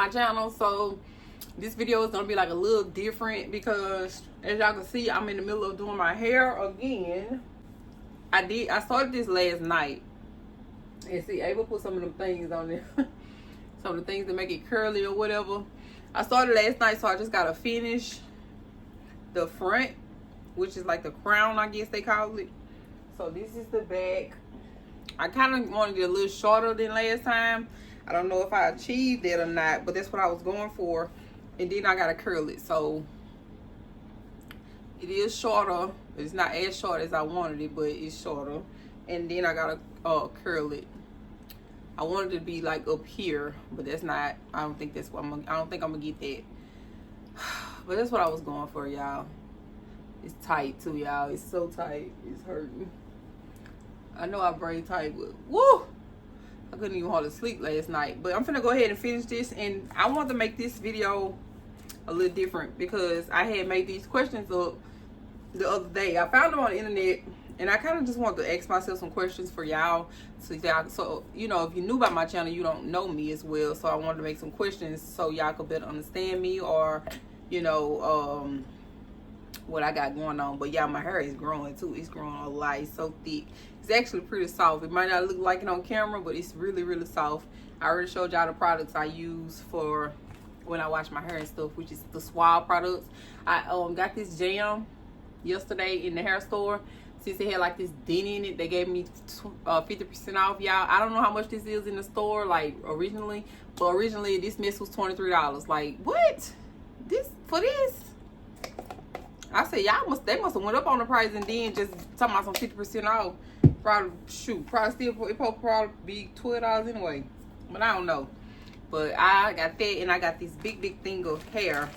my channel. So this video is gonna be like a little different because as y'all can see, I'm in the middle of doing my hair again. I started this last night, and see, Ava put some of them things on there. Some of the things that make it curly or whatever. I started last night, so I just gotta finish the front, which is like the crown, I guess they call it. So this is the back. I kind of wanted it a little shorter than last time. I don't know if I achieved it or not, but that's what I was going for. And then I gotta curl it, so it is shorter. It's not as short as I wanted it, but it's shorter. And then I gotta curl it. I wanted it to be like up here, but that's not. I don't think that's what I don't think I'm gonna get that. But that's what I was going for, y'all. It's tight too, y'all. It's so tight. It's hurting. I know I braid tight, but woo! I couldn't even hardly sleep last night. But I'm finna go ahead and finish this, and I want to make this video a little different because I had made these questions up the other day. I found them on the internet, and I kind of just wanted to ask myself some questions for y'all. So you know, if you're new by my channel, you don't know me as well. So I wanted to make some questions so y'all could better understand me, or you know, what I got going on. But yeah, my hair is growing too. It's growing a lot. It's so thick. It's actually pretty soft. It might not look like it on camera, but it's really, really soft. I already showed y'all the products I use for when I wash my hair and stuff, which is the Suave products. I got this jam yesterday in the hair store. Since they had like this dent in it, they gave me 50% off, y'all. I don't know how much this is in the store, like originally, but originally this mess was $23. Like, what? This for this? I said, they must have went up on the price and then just talking about some 50% off. Probably still, it probably be $12 anyway. But I don't know. But I got that, and I got this big thing of hair.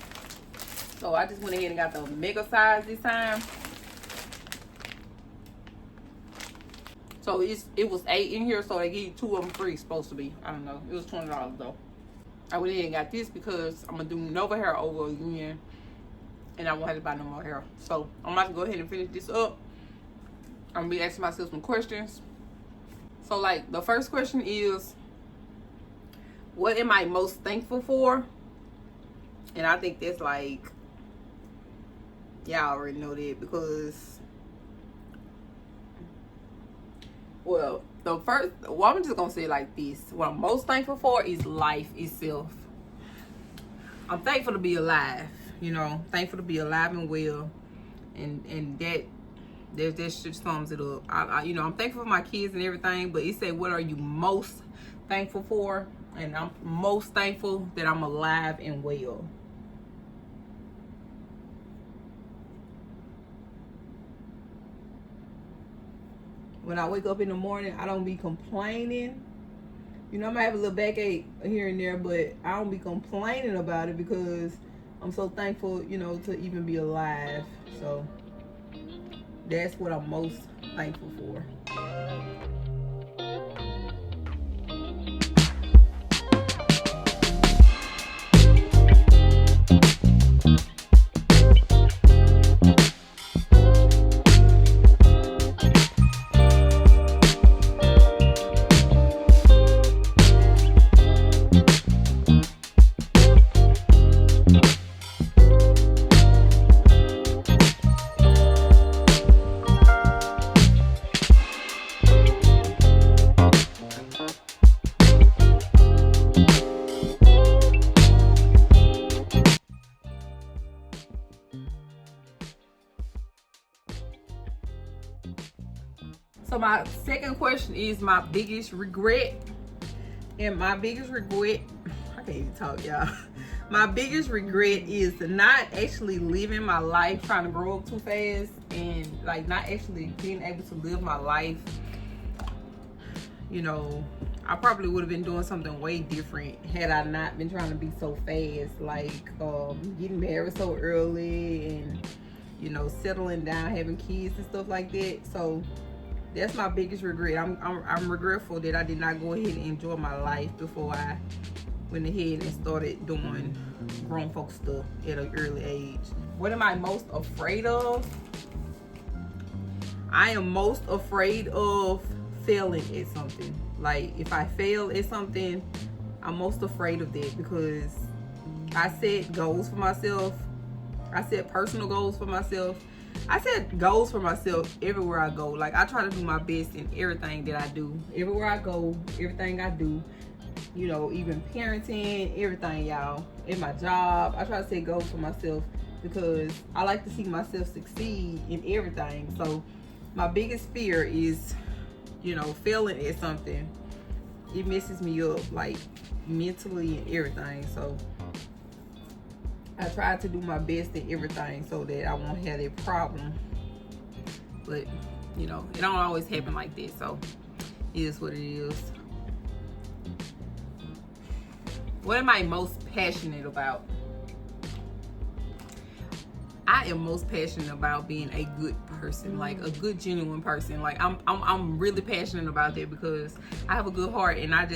So I just went ahead and got the mega size this time. So it was 8 in here, so they give you 2 of them free, supposed to be. I don't know. It was $20 though. I went ahead and got this because I'm gonna do Nova hair over again, and I won't have to buy no more hair. So I'm about to go ahead and finish this up. I'm gonna be asking myself some questions. So like the first question is, what am I most thankful for? And I think that's like, y'all already know that because, well, I'm just gonna say it like this. What I'm most thankful for is life itself. I'm thankful to be alive, you know, thankful to be alive and well, and that just sums it up. You know, I'm thankful for my kids and everything, but it said, what are you most thankful for? And I'm most thankful that I'm alive and well. When I wake up in the morning, I don't be complaining. You know, I might have a little backache here and there, but I don't be complaining about it because I'm so thankful, you know, to even be alive. So that's what I'm most thankful for. So my second question is my biggest regret. And my biggest regret, I can't even talk, y'all. My biggest regret is not actually living my life, trying to grow up too fast, and like not actually being able to live my life. You know, I probably would have been doing something way different had I not been trying to be so fast, like getting married so early and, you know, settling down, having kids and stuff like that. So that's my biggest regret. I'm regretful that I did not go ahead and enjoy my life before I went ahead and started doing grown folk stuff at an early age. What am I most afraid of? I am most afraid of failing at something. Like if I fail at something, I'm most afraid of that because I set goals for myself. I set personal goals for myself. I set goals for myself everywhere I go. Like, I try to do my best in everything that I do. Everywhere I go, everything I do. You know, even parenting, everything, y'all. In my job, I try to set goals for myself because I like to see myself succeed in everything. So, my biggest fear is, you know, failing at something. It messes me up, like, mentally and everything. So, I try to do my best in everything so that I won't have that problem. But, you know, it don't always happen like that. So, it is what it is. What am I most passionate about? I am most passionate about being a good person, like a good, genuine person. Like, I'm really passionate about that because I have a good heart, and I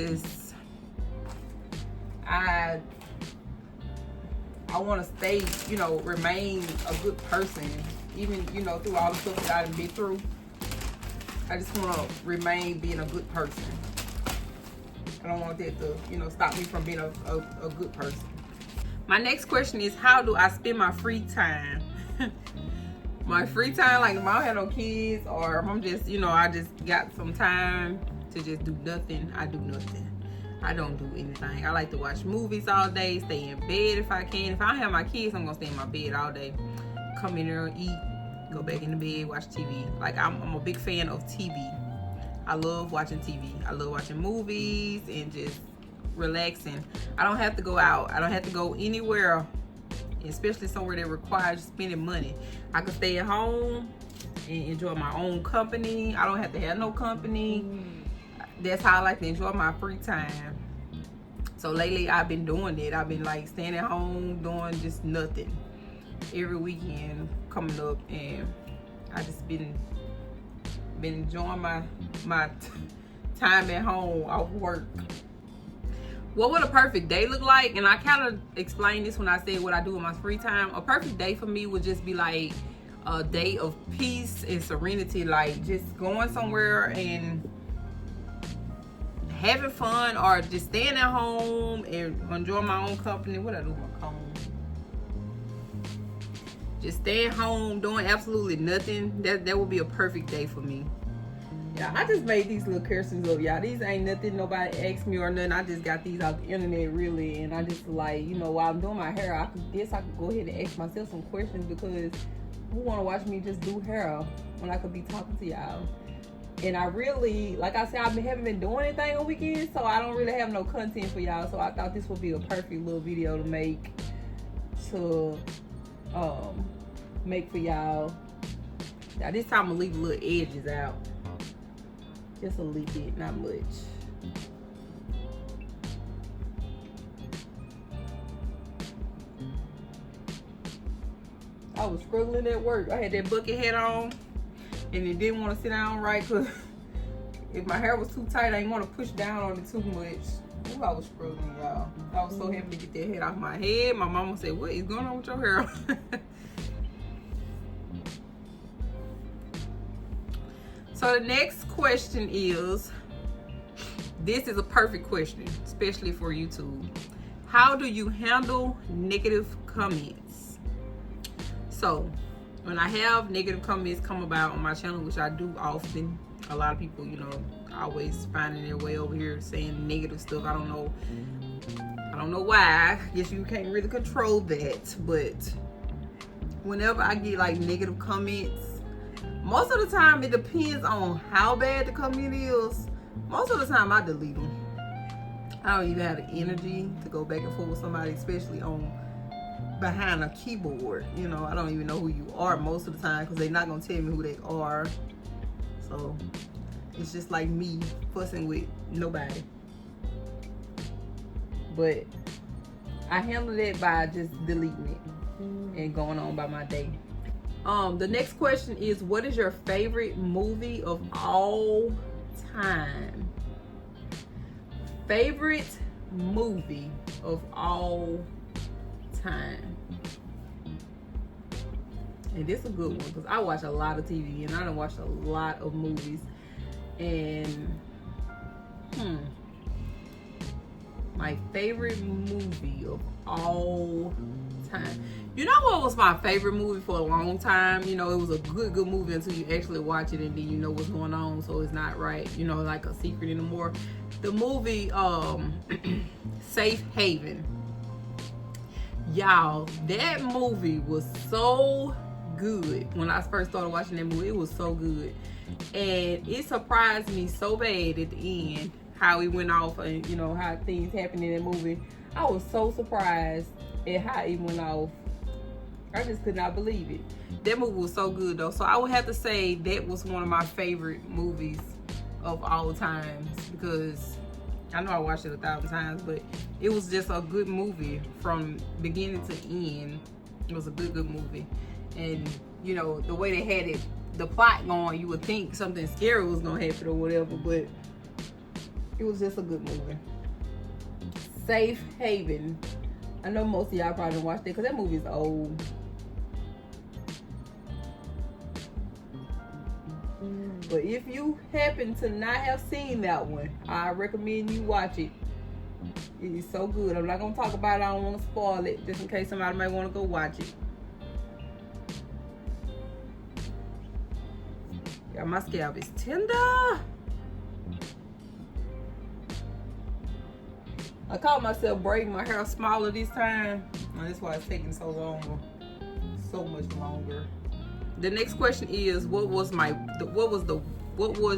want to stay, you know, remain a good person, even, you know, through all the stuff that I've been through. I just want to remain being a good person. I don't want that to, you know, stop me from being a good person. My next question is, how do I spend my free time? My free time, like if I don't have no kids, or if I'm just, you know, I just got some time to just do nothing, I do nothing. I don't do anything. I like to watch movies all day, stay in bed if I can. If I don't have my kids, I'm gonna stay in my bed all day. Come in there, eat, go back in the bed, watch TV. Like, I'm a big fan of TV. I love watching TV. I love watching movies and just relaxing. I don't have to go out. I don't have to go anywhere, especially somewhere that requires spending money. I can stay at home and enjoy my own company. I don't have to have no company. That's how I like to enjoy my free time. So lately I've been doing that. I've been like staying at home doing just nothing. Every weekend coming up, and I just been enjoying my time at home off work. What would a perfect day look like? And I kind of explained this when I said what I do in my free time. A perfect day for me would just be like a day of peace and serenity, like just going somewhere and having fun, or just staying at home and enjoying my own company. What I do with my comb? Just staying home doing absolutely nothing. That would be a perfect day for me. Yeah, I just made these little curses up, y'all. These ain't nothing nobody asked me or nothing. I just got these out the internet, really. And I just, like, you know, while I'm doing my hair, I could go ahead and ask myself some questions, because who want to watch me just do hair when I could be talking to y'all? And I really, like I said, haven't been doing anything on weekends, so I don't really have no content for y'all. So I thought this would be a perfect little video to make for y'all. Now this time I'm gonna leave the little edges out. Just a little bit, not much. I was struggling at work. I had that bucket hat on, and it didn't want to sit down right, because if my hair was too tight, I didn't want to push down on it too much. Ooh, I was struggling, y'all. I was so happy to get that hat off my head. My mama said, "What is going on with your hair?" So the next question is, this is a perfect question, especially for YouTube. How do you handle negative comments? So when I have negative comments come about on my channel, which I do often, a lot of people, you know, always finding their way over here saying negative stuff. I don't know why. I guess you can't really control that. But whenever I get like negative comments, most of the time it depends on how bad the comment is. Most of the time I delete them. I don't even have the energy to go back and forth with somebody, especially behind a keyboard. You know, I don't even know who you are most of the time, because they're not gonna tell me who they are. So it's just like me fussing with nobody. But I handle it by just deleting it and going on by my day. The next question is, what is your favorite movie of all time? Favorite movie of all time. And this is a good one, because I watch a lot of TV and I done watched a lot of movies. And My favorite movie of all time. You know what was my favorite movie for a long time? You know, it was a good movie until you actually watch it and then you know what's going on, so it's not right, you know, like a secret anymore. The movie Safe Haven. Y'all, that movie was so good. When I first started watching that movie, it was so good. And it surprised me so bad at the end how it went off and, you know, how things happened in that movie. I was so surprised at how it went off. I just could not believe it. That movie was so good though. So I would have to say that was one of my favorite movies of all times, because I know I watched it 1,000 times, but it was just a good movie from beginning to end. It was a good movie. And you know, the way they had it, the plot going, you would think something scary was gonna happen or whatever, but it was just a good movie. Safe Haven. I know most of y'all probably didn't watch it because that movie is old. But if you happen to not have seen that one, I recommend you watch it. It is so good. I'm not going to talk about it. I don't want to spoil it, just in case somebody might want to go watch it. Yeah, my scalp is tender. I caught myself braiding my hair smaller this time, and that's why it's taking so long, so much longer. The next question is, what was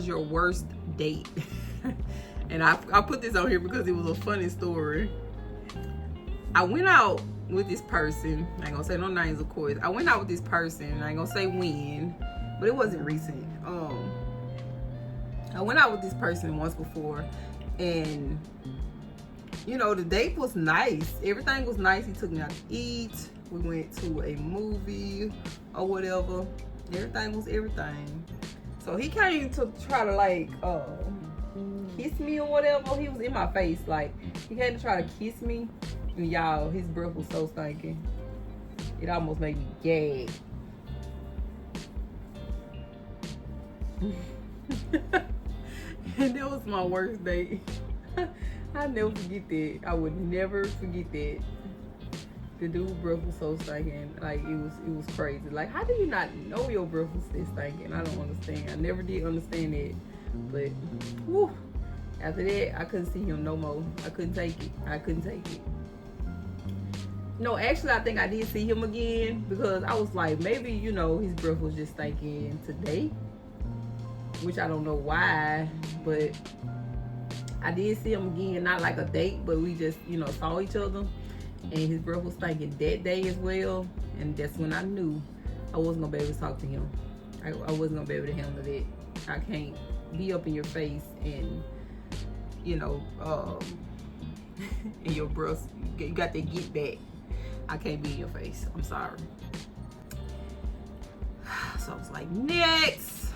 your worst date? And I put this on here because it was a funny story. I went out with this person. I ain't gonna say no names, of course. I went out with this person. I ain't gonna say when, but it wasn't recent. I went out with this person once before, and you know, the date was nice. Everything was nice. He took me out to eat. We went to a movie or whatever. Everything was everything. So he came to try to like kiss me or whatever. He was in my face. Like, he came to try to kiss me. And y'all, his breath was so stinking. It almost made me gag. And that was my worst date. I never forget that. I would never forget that. The dude's breath was so stinking. Like, it was crazy. Like, how do you not know your breath was still stinking? I don't understand. I never did understand that. But whew, after that, I couldn't see him no more. I couldn't take it. No, actually, I think I did see him again, because I was like, maybe, you know, his breath was just stinking today, which I don't know why, but I did see him again, not like a date, but we just, you know, saw each other, and his breath was stinking that day as well, and that's when I knew I wasn't gonna be able to talk to him. I wasn't gonna be able to handle that. I can't be up in your face and, you know, and your breath, you got that get back. I can't be in your face. I'm sorry. So I was like, next.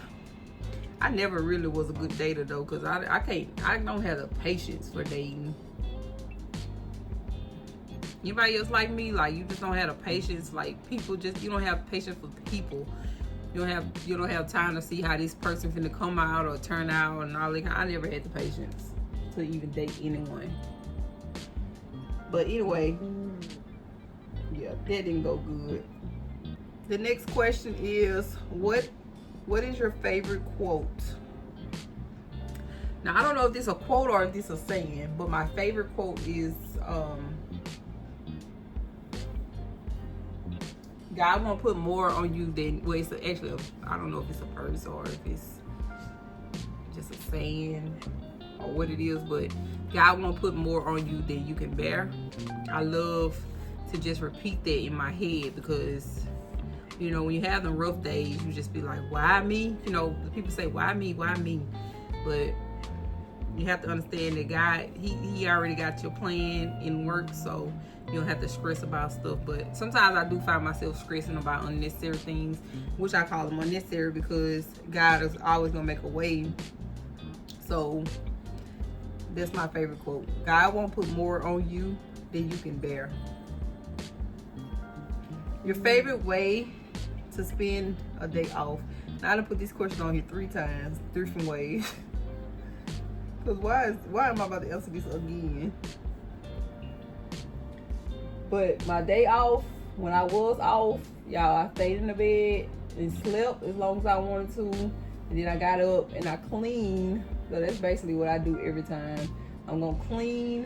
I never really was a good dater though, because I don't have the patience for dating. Anybody else like me? Like, you just don't have the patience. Like, people just, you don't have patience for people. You don't have time to see how this person finna come out or turn out and all that. I never had the patience to even date anyone. But anyway, yeah, that didn't go good. The next question is, what is your favorite quote? Now, I don't know if this is a quote or if this is a saying, but my favorite quote is, God won't put more on you than, well, it's actually, I don't know if it's a verse or if it's just a saying or what it is, but God won't put more on you than you can bear. I love to just repeat that in my head, because, you know, when you have them rough days, you just be like, why me? You know, people say, why me? But you have to understand that God, he already got your plan in work, so you don't have to stress about stuff. But sometimes I do find myself stressing about unnecessary things, which I call them unnecessary, because God is always gonna make a way. So that's my favorite quote. God won't put more on you than you can bear. Your favorite way to spend a day off. Now I done put this question on here 3 times, 3 different ways. Because why am I about to answer this again? But my day off, when I was off, y'all, I stayed in the bed and slept as long as I wanted to. And then I got up and I cleaned. So that's basically what I do every time. I'm gonna clean,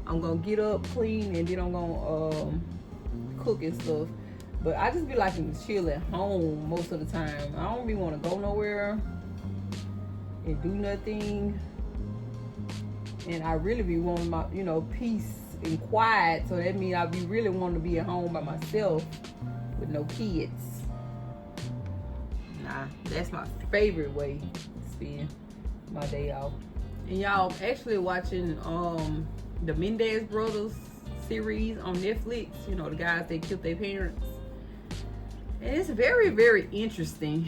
I'm gonna get up, clean, and then I'm gonna cook and stuff. But I just be liking to chill at home most of the time. I don't be want to go nowhere and do nothing. And I really be wanting my, peace and quiet. So that means I be really wanting to be at home by myself with no kids. Nah, that's my favorite way to spend my day off. And y'all, I'm actually watching the Mendez Brothers series on Netflix. The guys that killed their parents. And it's very, very interesting.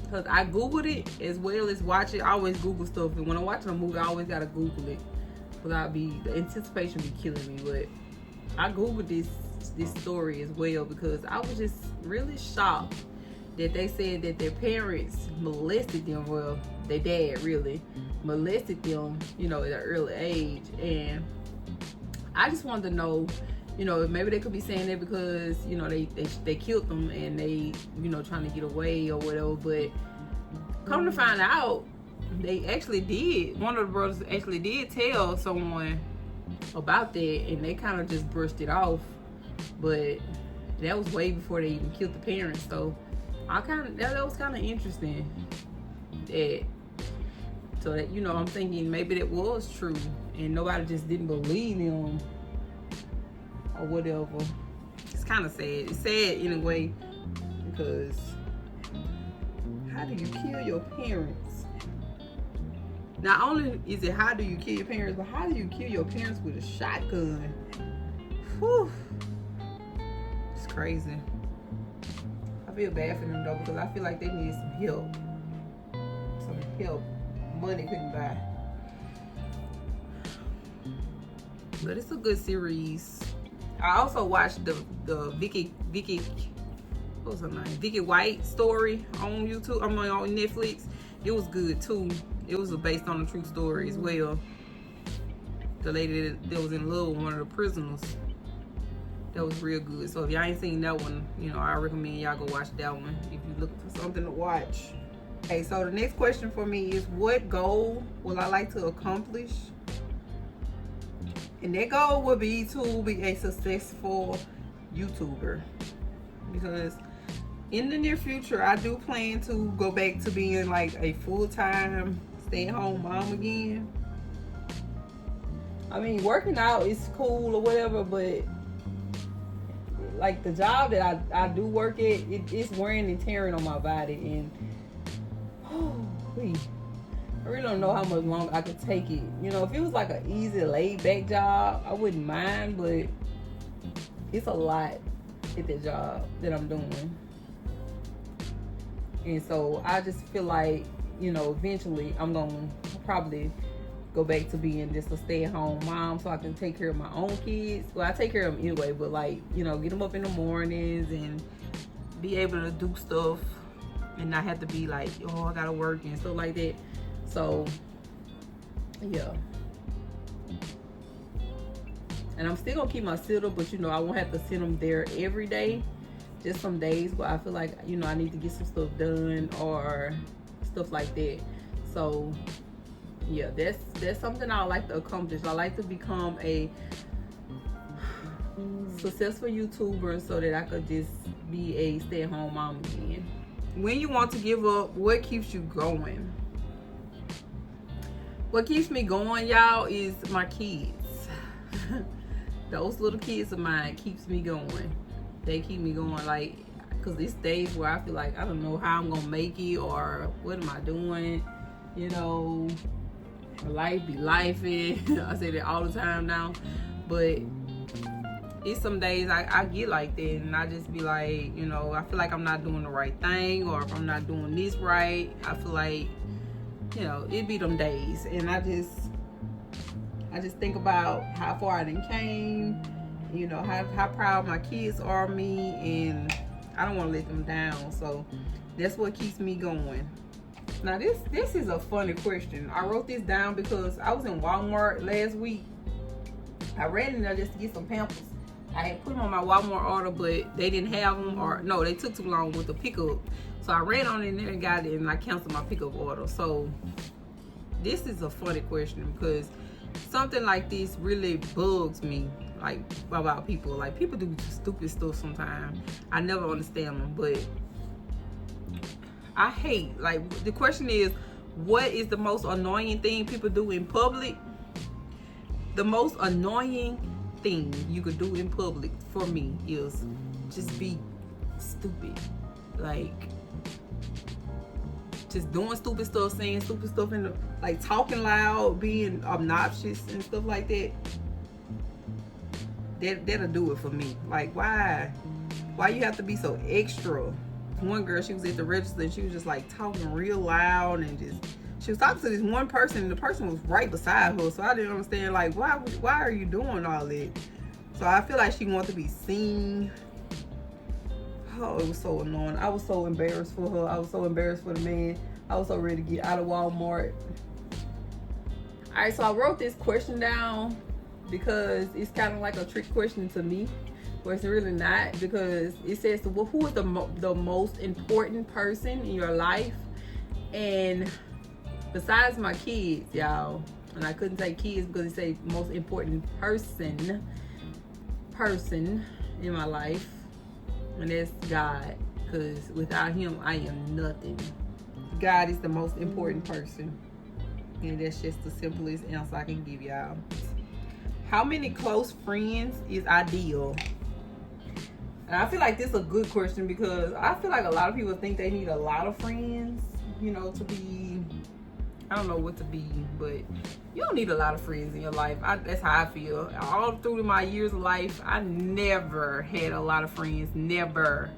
Because I Googled it as well as watch it. I always Google stuff. And when I'm watching a movie, I always got to Google it. Because the anticipation be killing me. But I Googled this story as well because I was just really shocked that they said that their parents molested them. Well, their dad really molested them, at an early age. And I just wanted to know, maybe they could be saying that because, they killed them and they, trying to get away or whatever. But come to find out, they actually did. One of the brothers actually did tell someone about that, and they kind of just brushed it off. But that was way before they even killed the parents. So that was kind of interesting. So that, I'm thinking maybe that was true, and nobody just didn't believe them or whatever. It's kind of sad. It's sad in a way because how do you kill your parents? Not only is it how do you kill your parents, but how do you kill your parents with a shotgun? Whew. It's crazy. I feel bad for them though because I feel like they need some help. Some help money couldn't buy. But it's a good series. I also watched the Vicky what was her name? Vicky White story on YouTube. on Netflix. It was good too. It was based on a true story as well. The lady that was in love with one of the prisoners. That was real good. So if y'all ain't seen that one, I recommend y'all go watch that one if you're looking for something to watch. Okay, so the next question for me is, what goal will I like to accomplish? And that goal would be to be a successful YouTuber. Because in the near future, I do plan to go back to being like a full-time stay-at-home mom again. I mean, working out is cool or whatever, but like the job that I do work at, it's wearing and tearing on my body, and I really don't know how much longer I could take it. If it was like an easy laid-back job, I wouldn't mind, but it's a lot at the job that I'm doing. And so I just feel like, eventually I'm gonna probably go back to being just a stay-at-home mom so I can take care of my own kids. Well, I take care of them anyway, but like, get them up in the mornings and be able to do stuff and not have to be like, oh, I gotta work and stuff like that. So, yeah. And I'm still gonna keep my sitter, but I won't have to send them there every day. Just some days where I feel like, I need to get some stuff done or stuff like that. So, yeah, that's something I like to accomplish. I like to become a successful YouTuber so that I could just be a stay-at-home mom again. When you want to give up, what keeps you going? What keeps me going, y'all, is my kids. Those little kids of mine keeps me going. They keep me going, like, because it's days where I feel like I don't know how I'm gonna make it or what am I doing, life be lifing. I say that all the time now, but it's some days I get like that and I just be like, I feel like I'm not doing the right thing, or if I'm not doing this right, I feel like, it be them days, and I just think about how far I done came, how proud my kids are of me, and I don't want to let them down. So that's what keeps me going. Now this is a funny question. I wrote this down because I was in Walmart last week. I ran in there just to get some Pampers I had put them on my Walmart order, but they didn't have them, or no, they took too long with the pickup. So I ran on in there and got it, and I canceled my pickup order. So this is a funny question, because something like this really bugs me, like, about people. Like, people do stupid stuff sometimes. I never understand them, but I hate, like, the question is, what is the most annoying thing people do in public? The most annoying thing you could do in public for me is just be stupid. Like, just doing stupid stuff, saying stupid stuff, in the, like, talking loud, being obnoxious and stuff like that. That'll do it for me. Like, why you have to be so extra? One girl, she was at the register and she was just like talking real loud, and she was talking to this one person, and the person was right beside her. So I didn't understand, like, why are you doing all that? So I feel like she wanted to be seen. Oh, it was so annoying. I was so embarrassed for her. I was so embarrassed for the man. I was so ready to get out of Walmart. All right, so I wrote this question down because it's kind of like a trick question to me, but it's really not, because it says, well, who is the most important person in your life? And besides my kids, y'all, and I couldn't say kids because it say most important person in my life, and that's God, because without him I am nothing. God is the most important person, and that's just the simplest answer I can give y'all. How many close friends is ideal? And I feel like this is a good question, because I feel like a lot of people think they need a lot of friends, you know, to be, I don't know what to be, but you don't need a lot of friends in your life. That's how I feel. All through my years of life, I never had a lot of friends, never,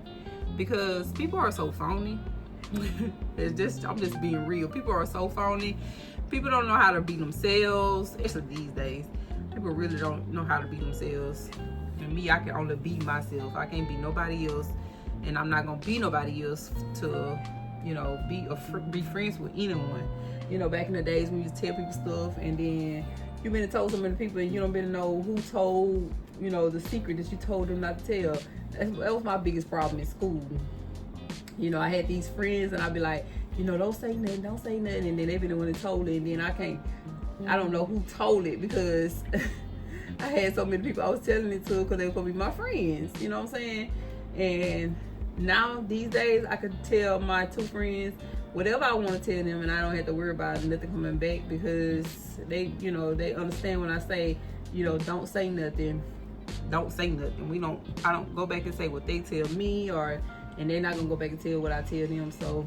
because people are so phony. I'm just being real. People are so phony. People don't know how to be themselves, especially these days. People really don't know how to be themselves. And me, I can only be myself. I can't be nobody else, and I'm not gonna be nobody else to, you know, be friends with anyone. You know, back in the days when you used to tell people stuff, and then you been told so many people, and you don't been to know who told, you know, the secret that you told them not to tell. That was my biggest problem in school. You know, I had these friends, and I'd be like, you know, don't say nothing, and then they be the one that told it, and then I don't know who told it, because I had so many people I was telling it to, because they were gonna be my friends, you know what I'm saying? And now these days I could tell my two friends whatever I want to tell them, and I don't have to worry about nothing coming back, because they, you know, they understand when I say, you know, don't say nothing. I don't go back and say what they tell me, and they're not gonna go back and tell what I tell them. So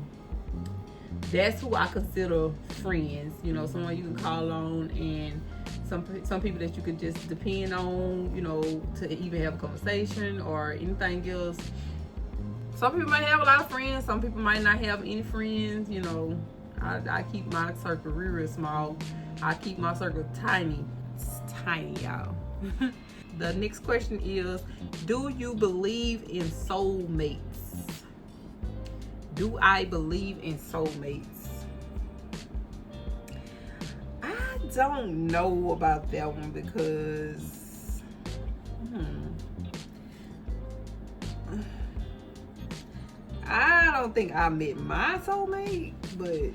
that's who I consider friends. You know, someone you can call on, and some people that you could just depend on, you know, to even have a conversation or anything else. Some people might have a lot of friends. Some people might not have any friends. You know, I keep my circle real small. I keep my circle tiny. It's tiny, y'all. The next question is, do you believe in soulmates? Do I believe in soulmates? I don't know about that one, because I don't think I met my soulmate, but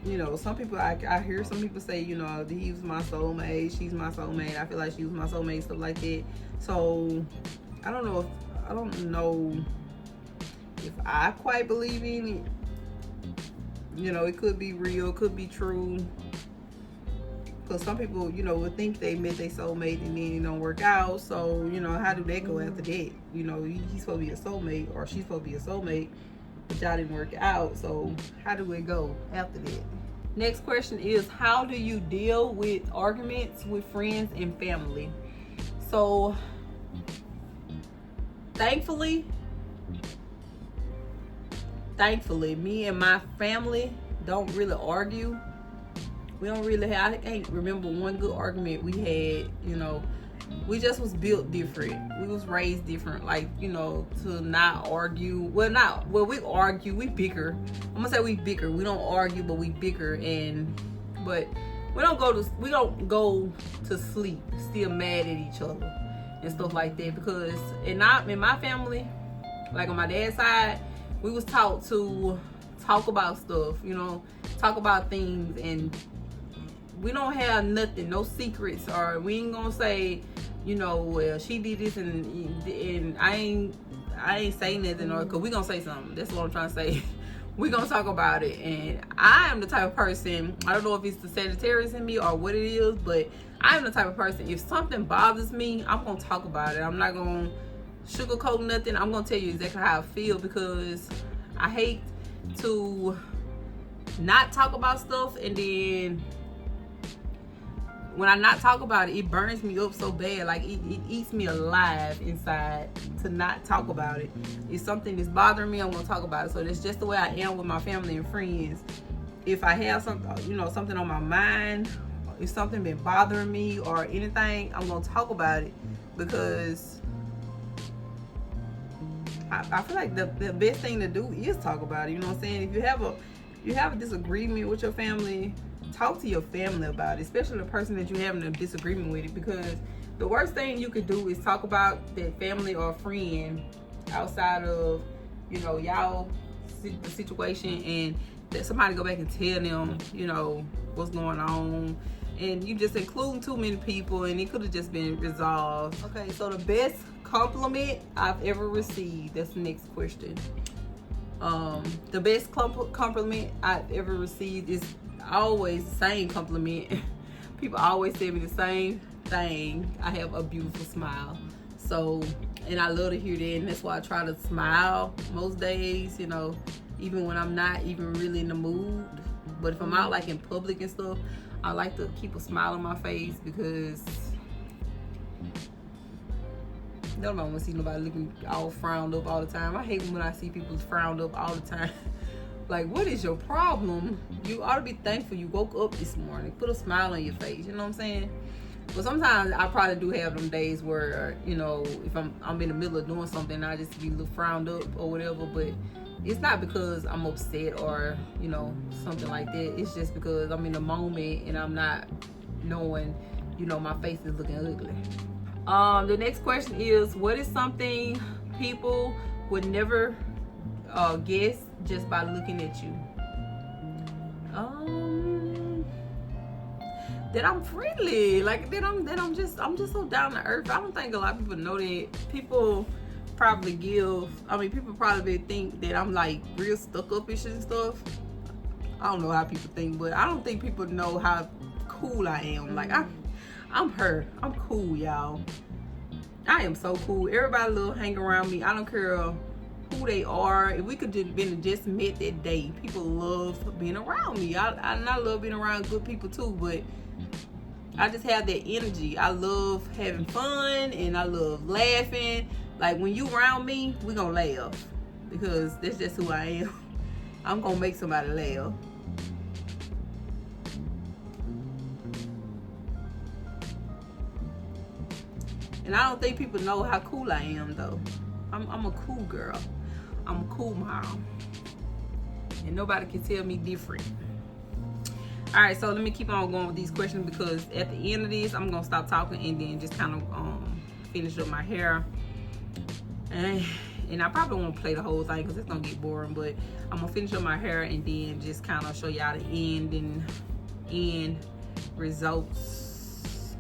you know, some people, I hear some people say, you know, he was my soulmate, she's my soulmate, I feel like she was my soulmate, stuff like that. So I don't know if I quite believe in it. You know, it could be real, could be true, because some people, you know, would think they met their soulmate and then it don't work out. So, you know, how do that go after that? You know, he's supposed to be a soulmate, or she's supposed to be a soulmate, but y'all didn't work out. So how do it go after that? Next question is, how do you deal with arguments with friends and family? So thankfully, me and my family don't really argue. We don't really have, I can't remember one good argument we had. You know, we just was built different. We was raised different, like, you know, to not argue. We argue, we bicker. I'm gonna say we bicker. We don't argue, but we bicker, but we don't go to sleep still mad at each other. and stuff like that. Because in my family, like on my dad's side, we was taught to talk about stuff, you know, talk about things, and we don't have nothing, no secrets, or we ain't gonna say, you know, well, she did this and I ain't say nothing, or cause we gonna say something. That's what I'm trying to say. We gonna talk about it. And I am the type of person, I don't know if it's the Sagittarius in me or what it is, but I am the type of person, if something bothers me, I'm gonna talk about it. I'm not gonna sugarcoat nothing. I'm gonna tell you exactly how I feel, because I hate to not talk about stuff, and then when I not talk about it, it burns me up so bad. Like it eats me alive inside to not talk about it. If something is bothering me, I'm gonna talk about it. So that's just the way I am with my family and friends. If I have something, you know, something on my mind, if something been bothering me or anything, I'm gonna talk about it, because I feel like the best thing to do is talk about it. You know what I'm saying? If you have a disagreement with your family, talk to your family about it, especially the person that you're having a disagreement with, it, because the worst thing you could do is talk about that family or friend outside of, you know, y'all the situation, and that somebody go back and tell them, you know, what's going on, and you just including too many people, and it could have just been resolved. Okay, so the best compliment I've ever received, that's the next question. The best compliment I've ever received is always the same compliment. People always say me the same thing. I have a beautiful smile. So, and I love to hear that, and that's why I try to smile most days, you know, even when I'm not even really in the mood. But if I'm out like in public and stuff, I like to keep a smile on my face, because nobody want to see nobody looking all frowned up all the time. I hate when I see people frowned up all the time. Like, what is your problem? You ought to be thankful you woke up this morning. Put a smile on your face, you know what I'm saying? But sometimes I probably do have them days where, you know, if I'm in the middle of doing something, I just be a little frowned up or whatever. But it's not because I'm upset or, you know, something like that. It's just because I'm in the moment and I'm not knowing, you know, my face is looking ugly. The next question is, what is something people would never guess just by looking at you? That I'm friendly, like that I'm just so down to earth. I don't think a lot of people know that. People probably think that I'm like real stuck up-ish and stuff. I don't know how people think, but I don't think people know how cool I am. Like I'm her. I'm cool, y'all. I am so cool. Everybody love hang around me. I don't care who they are. If we could just met that day, people love being around me. I love being around good people too, but I just have that energy. I love having fun and I love laughing. Like when you around me, we gonna laugh, because that's just who I am. I'm gonna make somebody laugh. And I don't think people know how cool I am though. I'm a cool girl. I'm a cool mom. And nobody can tell me different. Alright, so let me keep on going with these questions, because at the end of this, I'm going to stop talking and then just kind of finish up my hair. And I probably won't play the whole thing because it's going to get boring, but I'm going to finish up my hair and then just kind of show y'all the end results.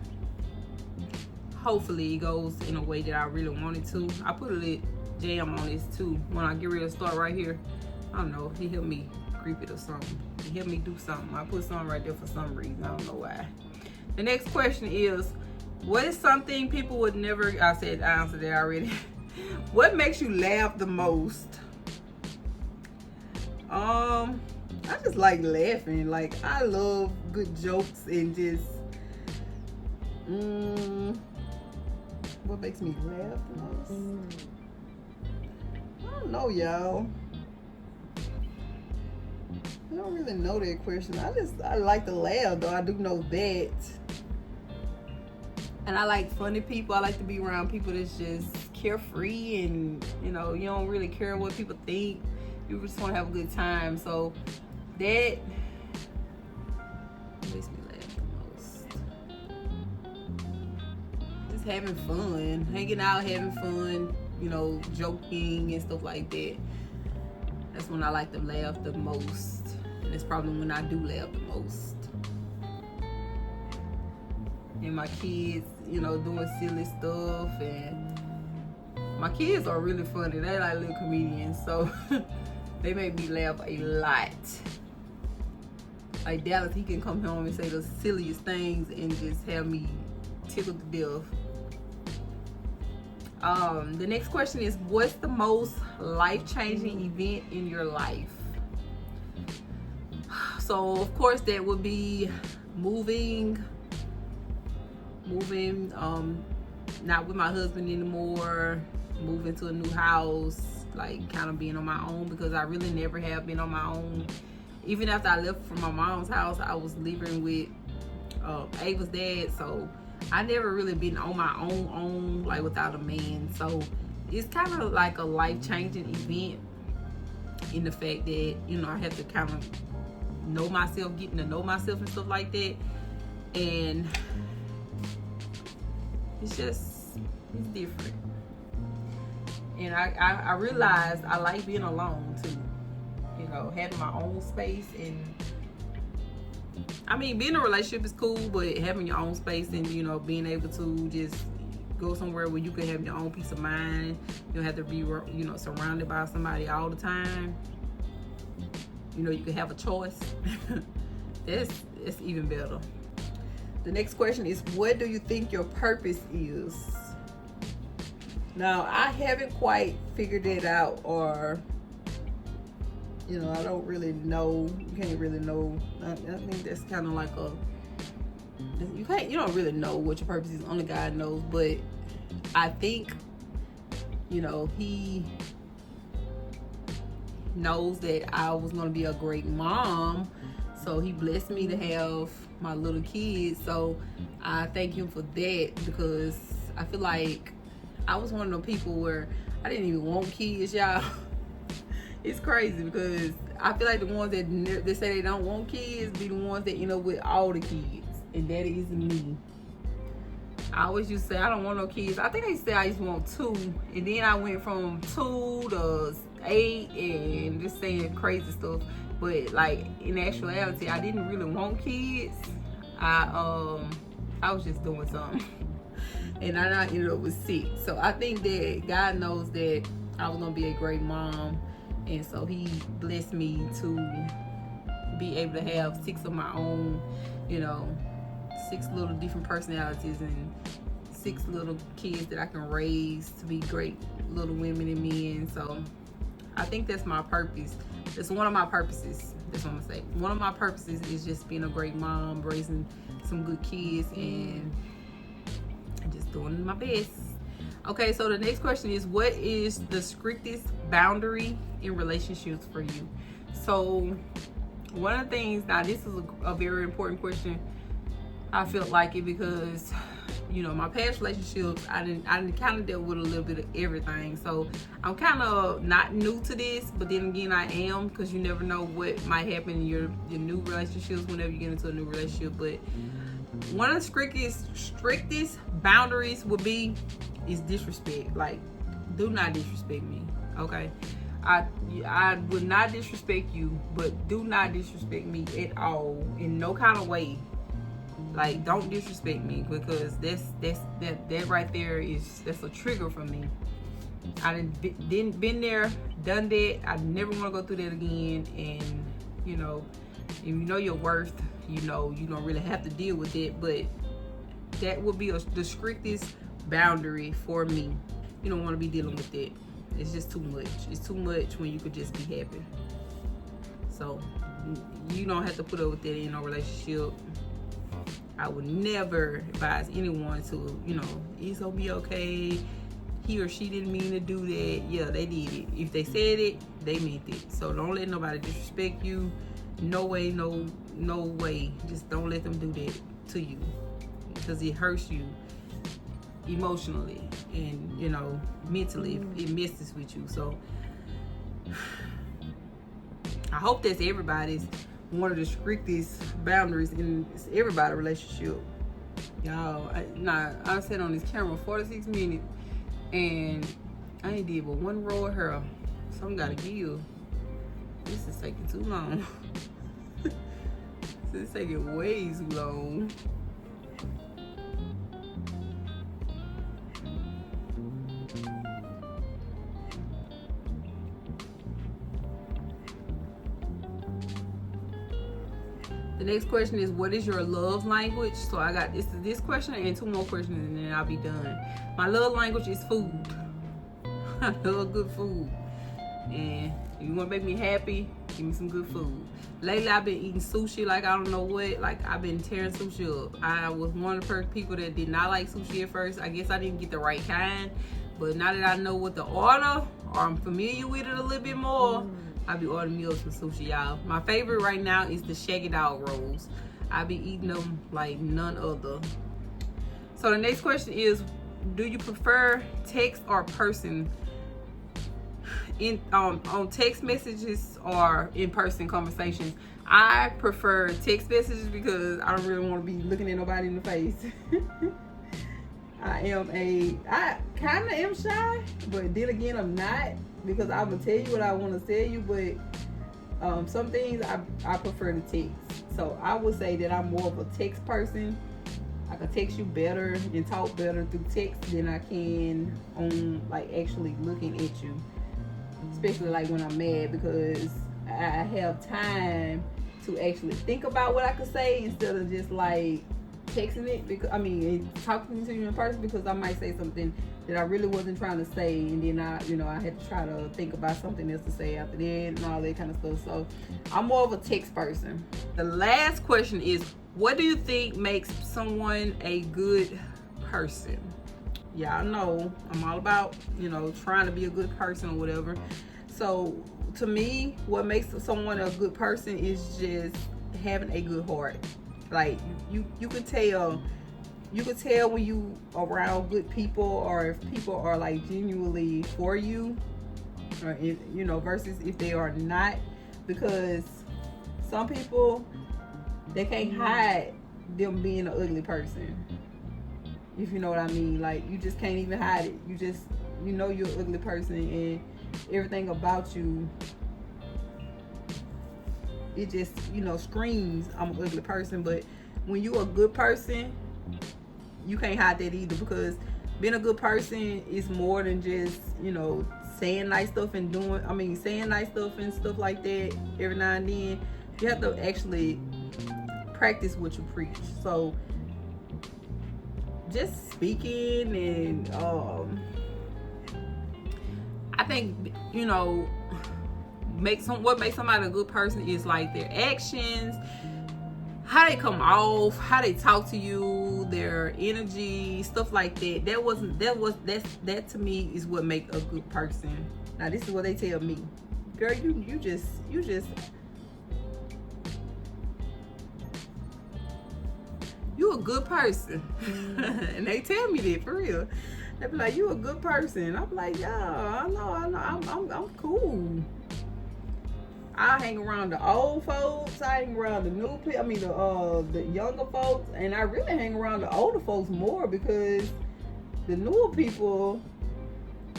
Hopefully it goes in a way that I really want it to. I put a little jam on this too. When I get ready to start right here, I don't know, he helped me grip it or something. He helped me do something. I put something right there for some reason. I don't know why. The next question is, what is something people would never, I answered that already. What makes you laugh the most? I just like laughing. Like, I love good jokes and just, what makes me laugh the most? I don't know, y'all. I don't really know that question. I like to laugh, though. I do know that. And I like funny people. I like to be around people that's just carefree and, you know, you don't really care what people think. You just want to have a good time. So that makes me laugh the most. Just just having fun, hanging out, having fun, you know, joking and stuff like that. That's when I like to laugh the most. And it's probably when I do laugh the most. And my kids, you know, doing silly stuff. And my kids are really funny. They like little comedians. So they make me laugh a lot. Like Dallas, he can come home and say the silliest things and just have me tickled to death. The next question is, what's the most life-changing event in your life? So of course that would be moving, not with my husband anymore, moving to a new house, like kind of being on my own, because I really never have been on my own. Even after I left from my mom's house, I was living with Ava's dad, so I never really been on my own, like without a man. So it's kind of like a life-changing event in the fact that, you know, I have to kind of know myself, getting to know myself and stuff like that. And it's different. And I realized I like being alone too. You know, having my own space. And I mean, being in a relationship is cool, but having your own space and, you know, being able to just go somewhere where you can have your own peace of mind. You don't have to be, you know, surrounded by somebody all the time. You know, you can have a choice. That's even better. The next question is, what do you think your purpose is? Now, I haven't quite figured it out, or, you know, I don't really know. You can't really know. I think that's kind of like you don't really know what your purpose is. Only God knows. But I think, you know, He knows that I was going to be a great mom. So He blessed me to have my little kids. So I thank Him for that, because I feel like I was one of those people where I didn't even want kids, y'all. It's crazy, because I feel like the ones that say they don't want kids be the ones that end up with all the kids. And that is me. I always used to say I don't want no kids. I think I used to say I used to want 2. And then I went from 2 to 8 and just saying crazy stuff. But like in actuality, I didn't really want kids. I was just doing something. And I ended up with 6. So I think that God knows that I was gonna be a great mom. And so He blessed me to be able to have 6 of my own, you know, 6 little different personalities and 6 little kids that I can raise to be great little women and men. So I think that's my purpose. It's one of my purposes. That's what I'm gonna say. One of my purposes is just being a great mom, raising some good kids, and just doing my best. Okay, so the next question is, what is the strictest boundary in relationships for you? So one of the things, now this is a very important question. I feel like it because, you know, my past relationships, I didn't kind of dealt with a little bit of everything. So I'm kind of not new to this, but then again I am, because you never know what might happen in your new relationships whenever you get into a new relationship. But one of the strictest boundaries would be is disrespect. Like, do not disrespect me, okay? I would not disrespect you, but do not disrespect me at all, in no kind of way. Like, don't disrespect me, because that right there that's a trigger for me. I didn't been there, done that. I never want to go through that again. And you know, if you know your worth, you know you don't really have to deal with it. But that would be the strictest boundary for me. You don't want to be dealing with that. It's just too much. It's too much when you could just be happy. So you don't have to put up with that in a relationship. I would never advise anyone to, you know, it's gonna be okay. He or she didn't mean to do that. Yeah, they did it. If they said it, they meant it. So don't let nobody disrespect you. No way, no way. Just don't let them do that to you, because it hurts you emotionally and, you know, mentally. It messes with you. So I hope that's everybody's one of the strictest boundaries in everybody's relationship. Y'all, I sat on this camera 46 minutes and I ain't did but one row of hair. Something gotta give. This is taking too long. This is taking way too long. The next question is, what is your love language? So I got this question and 2 more questions and then I'll be done. My love language is food. I love good food. And if you want to make me happy, give me some good food. Lately I've been eating sushi like I don't know what. Like I've been tearing sushi up. I was one of the first people that did not like sushi at first. I guess I didn't get the right kind. But now that I know what to order, or I'm familiar with it a little bit more, I be ordering meals for sushi, y'all. My favorite right now is the Shaggy Dog rolls. I be eating them like none other. So the next question is, do you prefer text or person? On text messages or in-person conversations? I prefer text messages because I don't really want to be looking at nobody in the face. I kind of am shy, but then again I'm not, because I'm gonna tell you what I want to tell you, but some things I prefer to text. So I would say that I'm more of a text person. I can text you better and talk better through text than I can on like actually looking at you, especially like when I'm mad, because I have time to actually think about what I could say instead of just like texting it, because talking to you in person, because I might say something that I really wasn't trying to say, and then I had to try to think about something else to say after that and all that kind of stuff. So I'm more of a text person. The last question is, what do you think makes someone a good person? Y'all know I'm all about, trying to be a good person or whatever. So to me, what makes someone a good person is just having a good heart. Like you can tell when you around good people, or if people are like genuinely for you, or versus if they are not, because some people, they can't hide them being an ugly person, if you know what I mean. Like you just can't even hide it. You're an ugly person, and everything about you, it just screams I'm an ugly person. But when you a good person, you can't hide that either, because being a good person is more than just saying nice stuff and saying nice stuff and stuff like that every now and then. You have to actually practice what you preach. So just speaking and I think what makes somebody a good person is like their actions, how they come off, how they talk to you, their energy, stuff like that. That to me is what makes a good person. Now this is what they tell me, girl, you just you a good person. And they tell me that for real. They be like, you a good person. I'm like, yeah, I know, I'm cool. I hang around the old folks, I hang around the new people, the younger folks, and I really hang around the older folks more, because the newer people,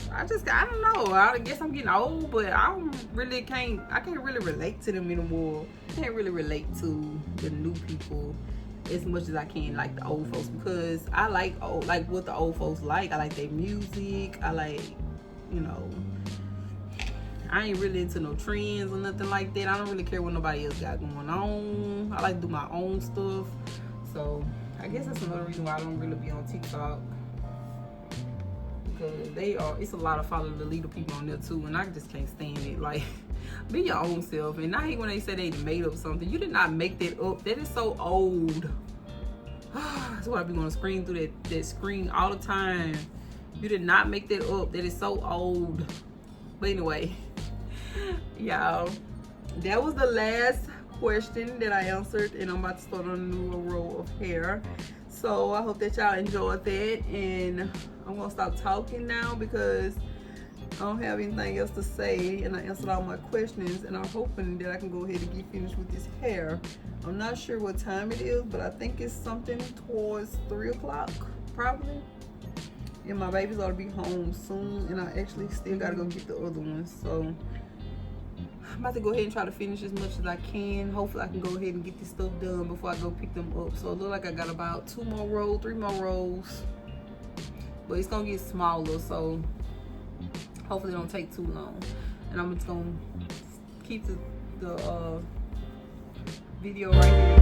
I don't know, I guess I'm getting old, but I can't really relate to them anymore. I can't really relate to the new people as much as I can like the old folks, because I like what the old folks like. I like their music. I like, I ain't really into no trends or nothing like that. I don't really care what nobody else got going on. I like to do my own stuff. So I guess that's another reason why I don't really be on TikTok, because it's a lot of follow the leader people on there too, and I just can't stand it. Like, be your own self. And I hate when they say they made up something. You did not make that up. That is so old. That's why I be going to screen through that screen all the time. You did not make that up. That is so old. But anyway, y'all, that was the last question that I answered, and I'm about to start on a new row of hair. So I hope that y'all enjoyed that, and I'm gonna stop talking now, because I don't have anything else to say, and I answered all my questions, and I'm hoping that I can go ahead and get finished with this hair. I'm not sure what time it is, but I think it's something towards 3 o'clock, probably. And my babies ought to be home soon, and I actually still gotta go get the other ones. So I'm about to go ahead and try to finish as much as I can. Hopefully I can go ahead and get this stuff done before I go pick them up. So it looks like I got about 2 more rows, 3 more rows, but it's gonna get smaller, so hopefully it don't take too long. And I'm just gonna keep the video right here.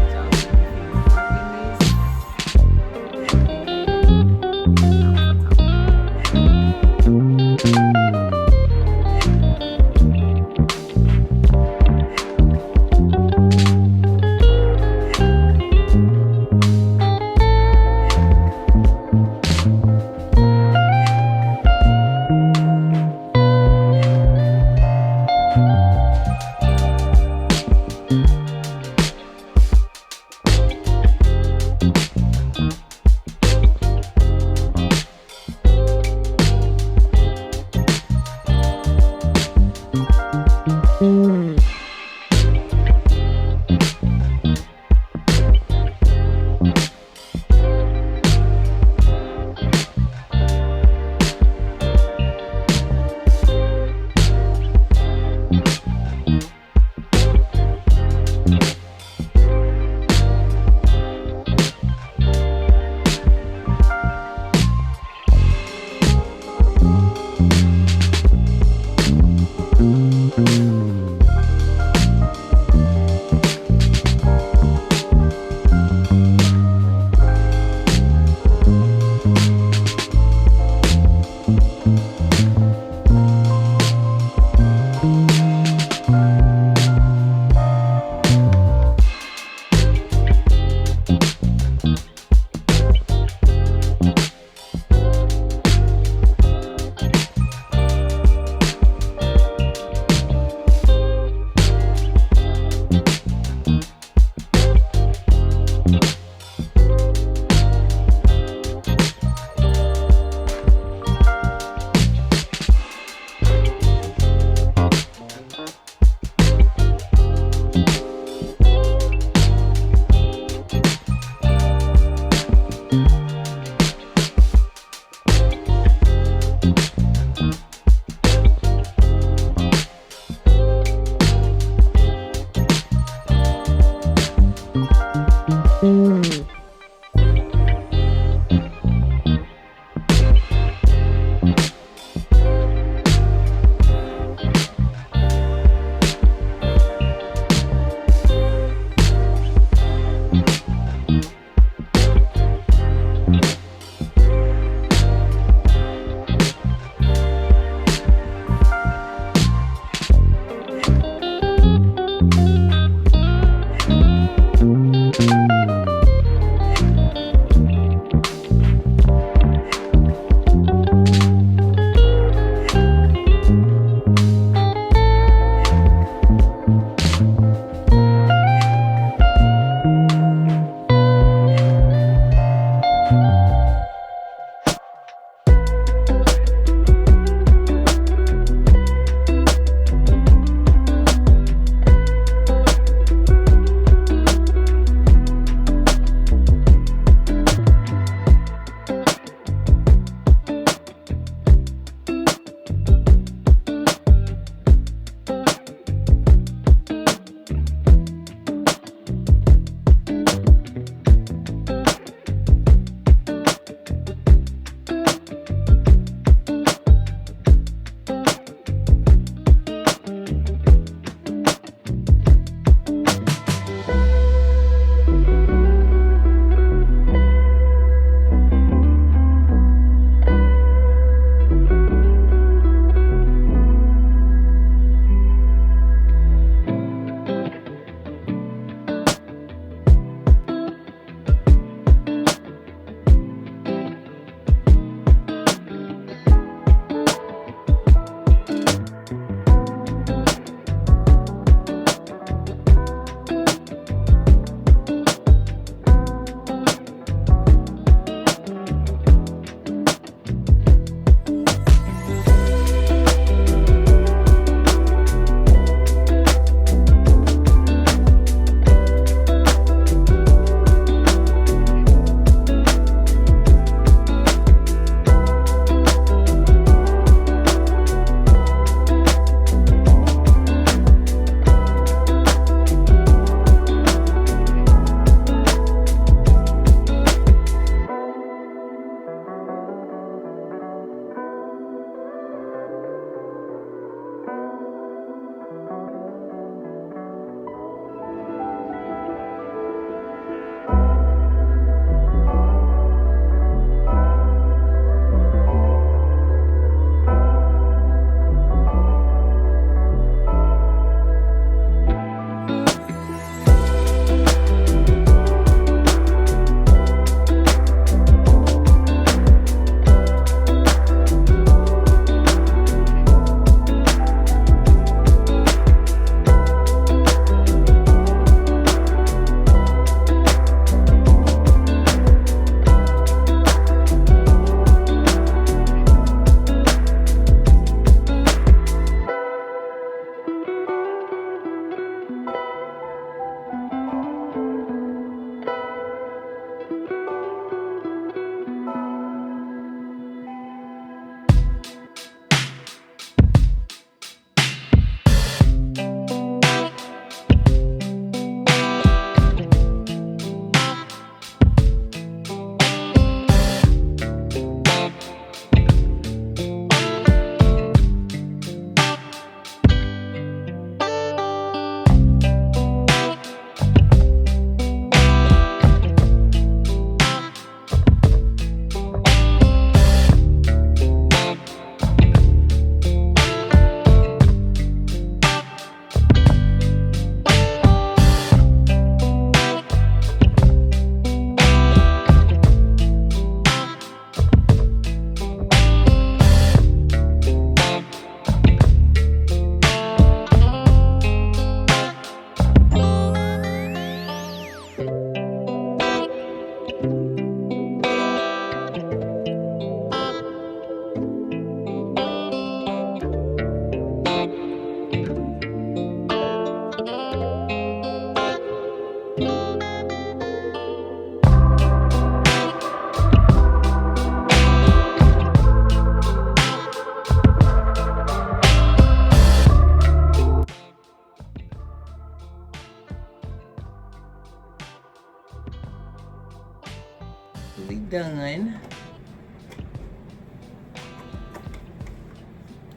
actually done.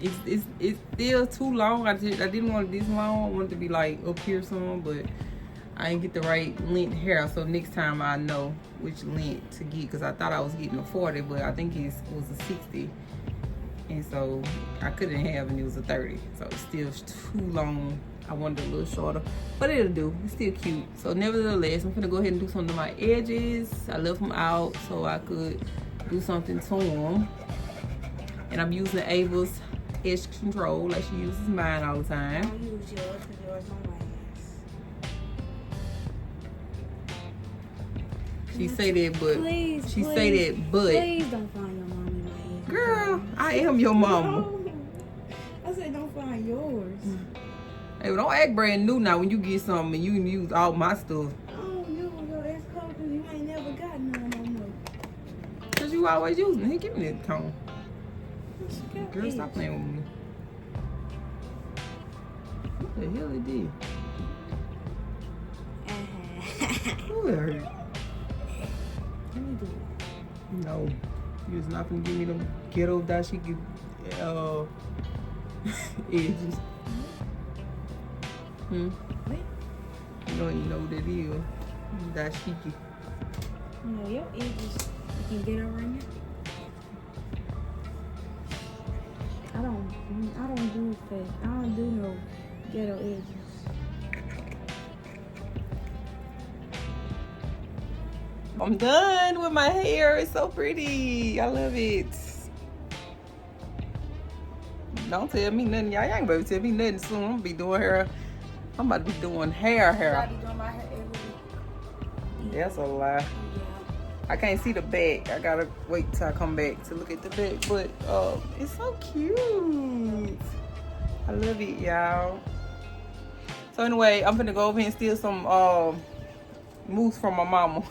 It's still too long. I didn't want it this long. I wanted it to be like up here some, but I didn't get the right length hair. So next time I know which length to get, because I thought I was getting a 40, but I think it was a 60. And so I couldn't have, and it was a 30. So it's still too long. I wanted a little shorter, but it'll do. It's still cute. So nevertheless, I'm gonna go ahead and do something to my edges. I left them out so I could do something to them. And I'm using Ava's edge control like she uses mine all the time. I don't use yours because yours don't last. She say that, but Please, she please, say that, but please don't find your mom in my edge. girl, I am your mama. No. I said don't find yours. Hey, don't act brand new now when you get something and you can use all my stuff. I don't use your ass coat because you ain't never got none no more. Cause you always using it. Hey, give me that tone. What you got Girl, stop edge? playing with me. What the hell it did? Ooh, it hurt. Let me do it. No. You was not gonna give me them ghetto dashiki edges. Wait. You don't even know what it is. Dashiki. No, your edges. You can get her right now. I don't do fake. I don't do no ghetto edges. I'm done with my hair. It's so pretty. I love it. Don't tell me nothing. Y'all ain't gonna tell me nothing soon. I'm gonna be doing hair. I'm about to be doing hair. I be doing my hair every week. That's a lie. Yeah. I can't see the back. I gotta wait till I come back to look at the back. But it's so cute. I love it, y'all. So anyway, I'm gonna go over here and steal some mousse from my mama.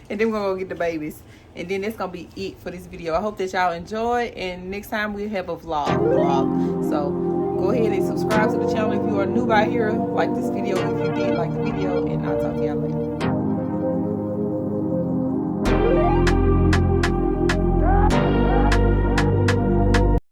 And then we're gonna go get the babies. And then that's gonna be it for this video. I hope that y'all enjoy. And next time we'll have a vlog. So go ahead and subscribe to the channel if you are new by here. Like this video if you did like the video. And I'll talk to y'all later.